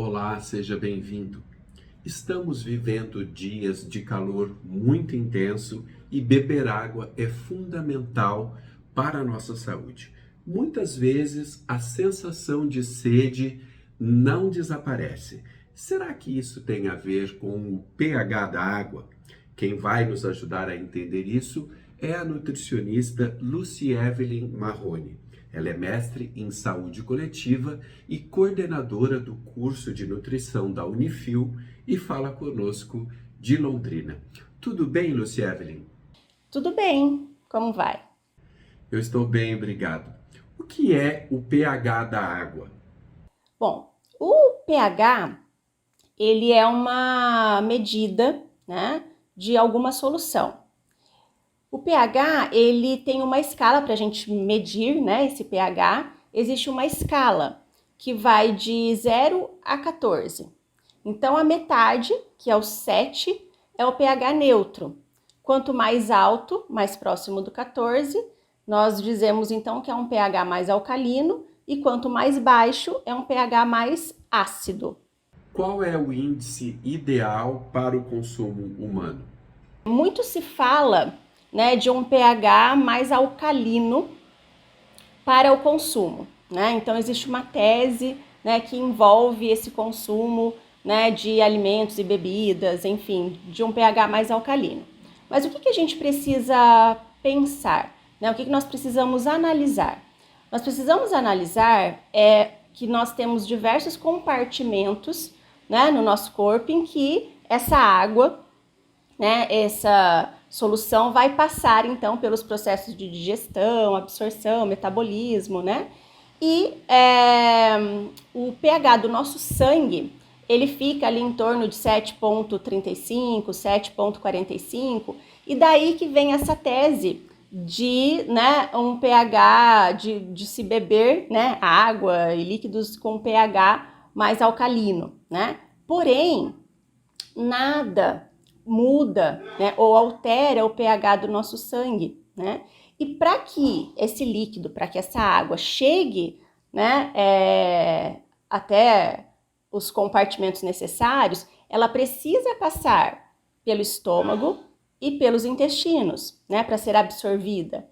Olá, seja bem-vindo. Estamos vivendo dias de calor muito intenso e beber água é fundamental para a nossa saúde. Muitas vezes a sensação de sede não desaparece. Será que isso tem a ver com o pH da água? Quem vai nos ajudar a entender isso é a nutricionista Lucy Evelyn Marrone. Ela é mestre em saúde coletiva e coordenadora do curso de nutrição da Unifil e fala conosco de Londrina. Tudo bem, Lucy Evelyn? Tudo bem, como vai? Eu estou bem, obrigado. O que é o pH da água? Bom, o pH, ele é uma medida, né, de alguma solução. O pH, ele tem uma escala para a gente medir, né, esse pH. Existe uma escala que vai de 0 a 14. Então, a metade, que é o 7, é o pH neutro. Quanto mais alto, mais próximo do 14, nós dizemos então que é um pH mais alcalino, e quanto mais baixo, é um pH mais ácido. Qual é o índice ideal para o consumo humano? Muito se fala, né, de um pH mais alcalino para o consumo, né? Então existe uma tese, né, que envolve esse consumo, né, de alimentos e bebidas, enfim, de um pH mais alcalino. Mas o que a gente precisa pensar, né? O que nós precisamos analisar? Nós precisamos analisar que nós temos diversos compartimentos, né, no nosso corpo em que essa água, né, essa solução vai passar então pelos processos de digestão, absorção, metabolismo, né? E o pH do nosso sangue, ele fica ali em torno de 7,35, 7,45, e daí que vem essa tese de, né, um pH, de se beber, né, água e líquidos com pH mais alcalino, né? Porém, nada muda, né, ou altera o pH do nosso sangue, né? E para que esse líquido, para que essa água chegue, né, até os compartimentos necessários, ela precisa passar pelo estômago e pelos intestinos, né, para ser absorvida.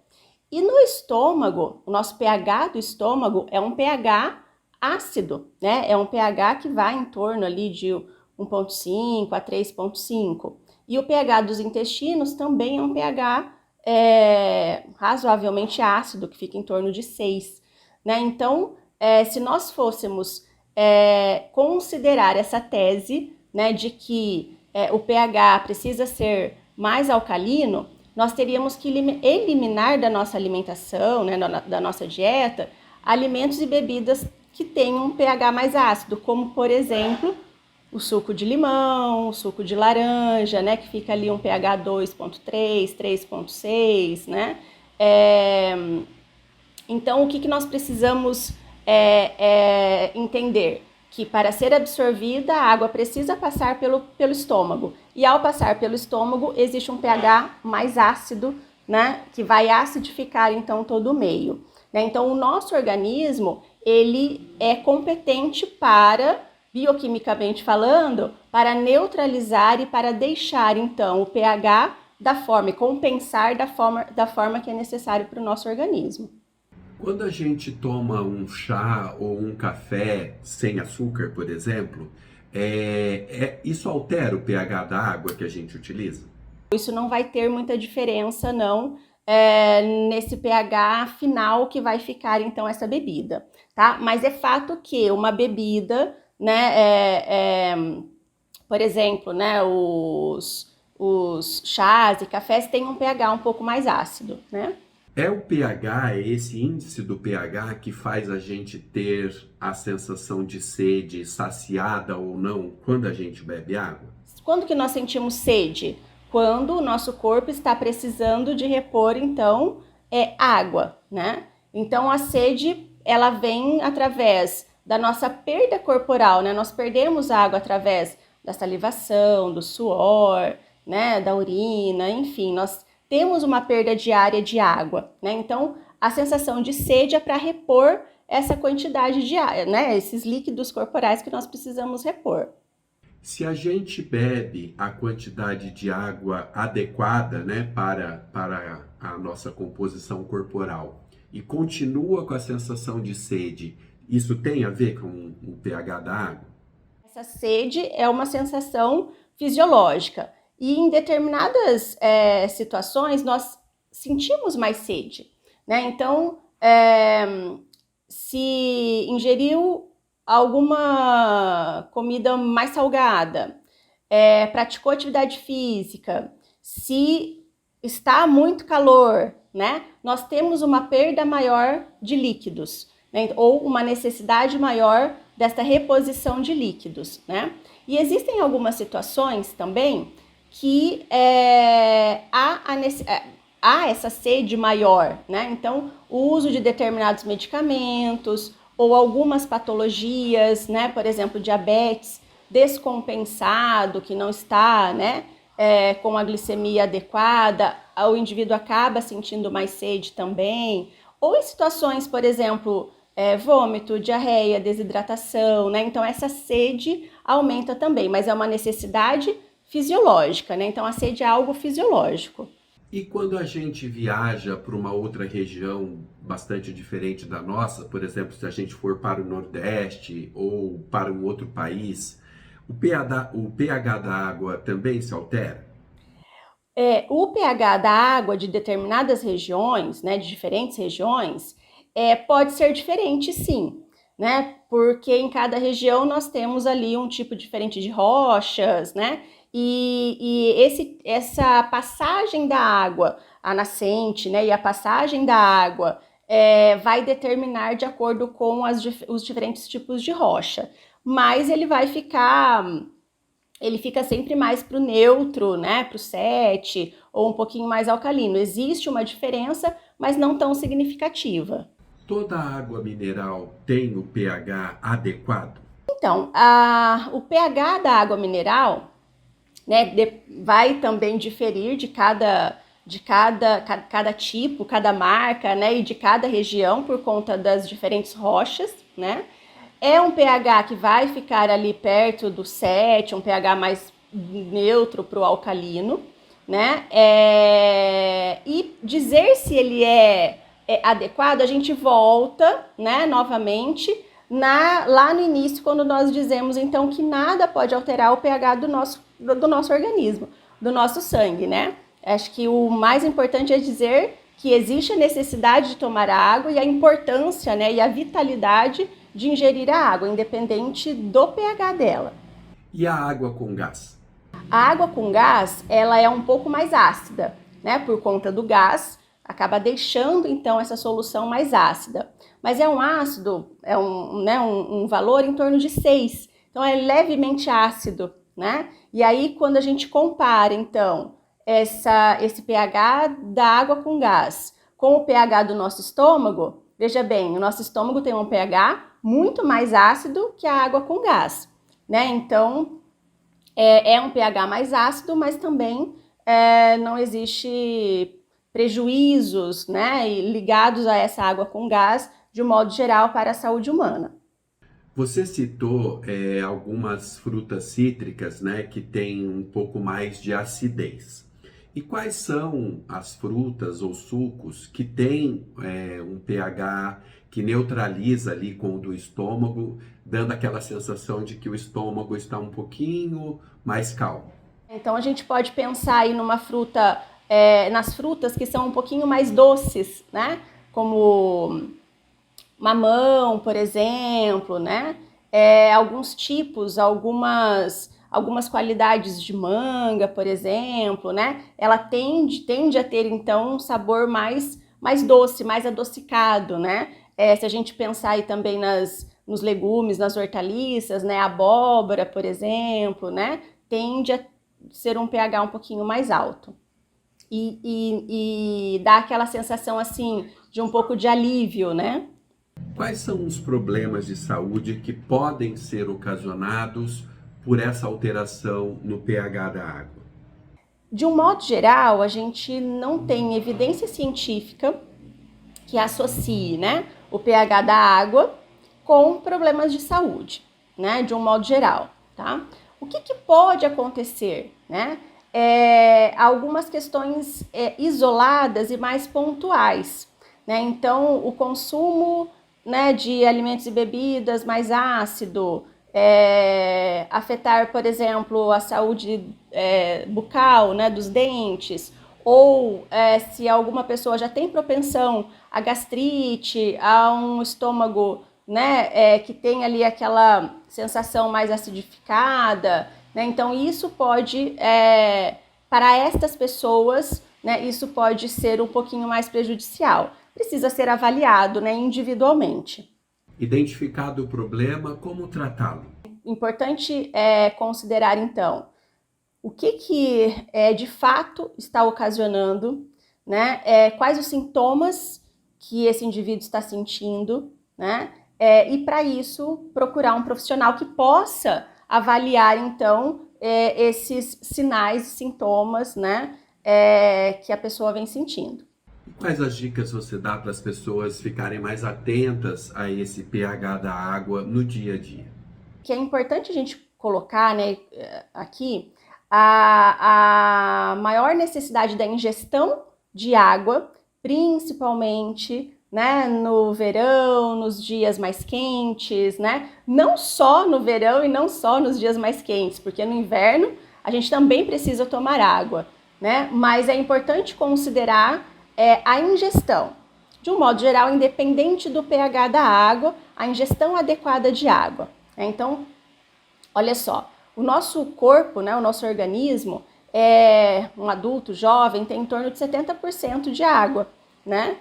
E no estômago, o nosso pH do estômago é um pH ácido, né? É um pH que vai em torno ali de 1,5 a 3,5. E o pH dos intestinos também é um pH razoavelmente ácido, que fica em torno de 6. Né? Então, se nós fôssemos considerar essa tese, né, de que o pH precisa ser mais alcalino, nós teríamos que eliminar da nossa alimentação, né, da nossa dieta, alimentos e bebidas que tenham um pH mais ácido, como, por exemplo, o suco de limão, o suco de laranja, né, que fica ali um pH 2,3, 3,6, né? Então, o que nós precisamos entender? Que para ser absorvida, a água precisa passar pelo estômago. E ao passar pelo estômago, existe um pH mais ácido, né, que vai acidificar, então, todo o meio. Né? Então, o nosso organismo, ele é competente para, bioquimicamente falando, para neutralizar e para deixar, então, o pH da forma e compensar da forma que é necessário para o nosso organismo. Quando a gente toma um chá ou um café sem açúcar, por exemplo, isso altera o pH da água que a gente utiliza? Isso não vai ter muita diferença, não, nesse pH final que vai ficar, então, essa bebida, tá? Mas é fato que uma bebida, né, por exemplo, né, os chás e cafés têm um pH um pouco mais ácido, né? É o pH, é esse índice do pH que faz a gente ter a sensação de sede saciada ou não quando a gente bebe água? Quando que nós sentimos sede? Quando o nosso corpo está precisando de repor, então, água, né? Então, a sede, ela vem através da nossa perda corporal, né? Nós perdemos água através da salivação, do suor, né? Da urina, enfim, nós temos uma perda diária de água, né? Então, a sensação de sede é para repor essa quantidade de água, né, esses líquidos corporais que nós precisamos repor. Se a gente bebe a quantidade de água adequada, né, para a nossa composição corporal e continua com a sensação de sede, isso tem a ver com o pH da água? Essa sede é uma sensação fisiológica e em determinadas situações nós sentimos mais sede, né? Então, se ingeriu alguma comida mais salgada, praticou atividade física, se está muito calor, né, nós temos uma perda maior de líquidos, né, ou uma necessidade maior desta reposição de líquidos, né? E existem algumas situações também que há essa sede maior, né? Então, o uso de determinados medicamentos ou algumas patologias, né? Por exemplo, diabetes descompensado, que não está, né, com a glicemia adequada, o indivíduo acaba sentindo mais sede também. Ou em situações, por exemplo, vômito, diarreia, desidratação, né? Então, essa sede aumenta também, mas é uma necessidade fisiológica, né? Então, a sede é algo fisiológico. E quando a gente viaja para uma outra região bastante diferente da nossa, por exemplo, se a gente for para o Nordeste ou para um outro país, o pH da água também se altera? O pH da água de determinadas regiões, né, de diferentes regiões, pode ser diferente, sim, né? Porque em cada região nós temos ali um tipo diferente de rochas, né? Essa passagem da água, a nascente, né, e a passagem da água vai determinar de acordo com os diferentes tipos de rocha. Mas ele fica sempre mais para o neutro, né, para o 7, ou um pouquinho mais alcalino. Existe uma diferença, mas não tão significativa. Toda água mineral tem o pH adequado? Então, o pH da água mineral, né, vai também diferir de cada tipo, cada marca, né, e de cada região por conta das diferentes rochas, né? É um pH que vai ficar ali perto do 7, um pH mais neutro para o alcalino, né? E dizer se ele é adequado, a gente volta, né, novamente lá no início, quando nós dizemos então que nada pode alterar o pH do nosso organismo, do nosso sangue, né? Acho que o mais importante é dizer que existe a necessidade de tomar a água e a importância, né, e a vitalidade de ingerir a água, independente do pH dela. E a água com gás? A água com gás, ela é um pouco mais ácida, né? Por conta do gás, acaba deixando então essa solução mais ácida. Mas é um ácido, um valor em torno de 6. Então é levemente ácido, né? E aí quando a gente compara então esse pH da água com gás com o pH do nosso estômago, veja bem, o nosso estômago tem um pH muito mais ácido que a água com gás, né? Então, é um pH mais ácido, mas também não existe prejuízos, né, ligados a essa água com gás, de um modo geral, para a saúde humana. Você citou algumas frutas cítricas, né, que têm um pouco mais de acidez. E quais são as frutas ou sucos que têm um pH que neutraliza ali com o do estômago, dando aquela sensação de que o estômago está um pouquinho mais calmo? Então a gente pode pensar aí numa fruta, nas frutas que são um pouquinho mais doces, né? Como mamão, por exemplo, né? Alguns tipos, algumas qualidades de manga, por exemplo, né? Ela tende a ter, então, um sabor mais doce, mais adocicado, né? Se a gente pensar aí também nos legumes, nas hortaliças, né? A abóbora, por exemplo, né? Tende a ser um pH um pouquinho mais alto. E dá aquela sensação, assim, de um pouco de alívio, né? Quais são os problemas de saúde que podem ser ocasionados por essa alteração no pH da água? De um modo geral, a gente não tem evidência científica que associe, né, o pH da água com problemas de saúde, né, de um modo geral, tá? O que pode acontecer, né? Algumas questões isoladas e mais pontuais, né? Então, o consumo, né, de alimentos e bebidas mais ácido, afetar, por exemplo, a saúde bucal, né, dos dentes, ou se alguma pessoa já tem propensão a gastrite, a um estômago, né, que tem ali aquela sensação mais acidificada, né? Então isso pode, para estas pessoas, né, isso pode ser um pouquinho mais prejudicial. Precisa ser avaliado, né, individualmente. Identificado o problema, como tratá-lo? Importante considerar então o que de fato está ocasionando, né? Quais os sintomas que esse indivíduo está sentindo, né? E para isso procurar um profissional que possa avaliar então esses sinais e sintomas, né? Que a pessoa vem sentindo. E quais as dicas você dá para as pessoas ficarem mais atentas a esse pH da água no dia a dia? Que é importante a gente colocar, né, aqui a maior necessidade da ingestão de água, principalmente, né, no verão, nos dias mais quentes, né? Não só no verão e não só nos dias mais quentes, porque no inverno a gente também precisa tomar água, né? Mas é importante considerar a ingestão. De um modo geral, independente do pH da água, a ingestão adequada de água. Então, olha só, o nosso corpo, né, o nosso organismo, um adulto jovem tem em torno de 70% de água, né?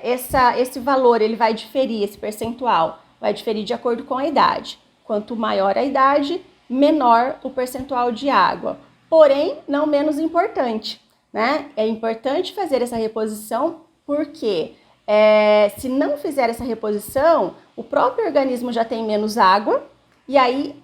Esse valor ele vai diferir, esse percentual vai diferir de acordo com a idade. Quanto maior a idade, menor o percentual de água. Porém, não menos importante, né? É importante fazer essa reposição porque se não fizer essa reposição, o próprio organismo já tem menos água e aí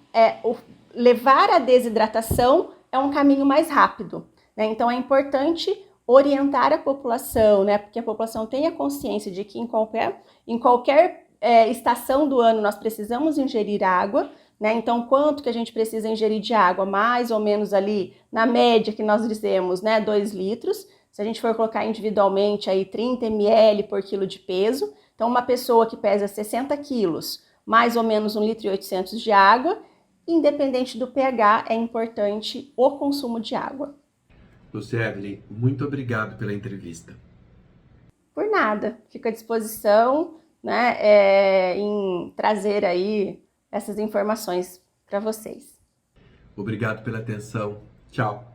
levar à desidratação é um caminho mais rápido, né? Então é importante orientar a população, né? Porque a população tenha consciência de que em qualquer estação do ano nós precisamos ingerir água, né? Então quanto que a gente precisa ingerir de água? Mais ou menos ali na média que nós dizemos, né? 2 litros. Se a gente for colocar individualmente aí 30 ml por quilo de peso, então uma pessoa que pesa 60 quilos, mais ou menos 1,8 litro de água, independente do pH, é importante o consumo de água. Lucievely, muito obrigado pela entrevista. Por nada, fico à disposição, né, em trazer aí essas informações para vocês. Obrigado pela atenção. Tchau.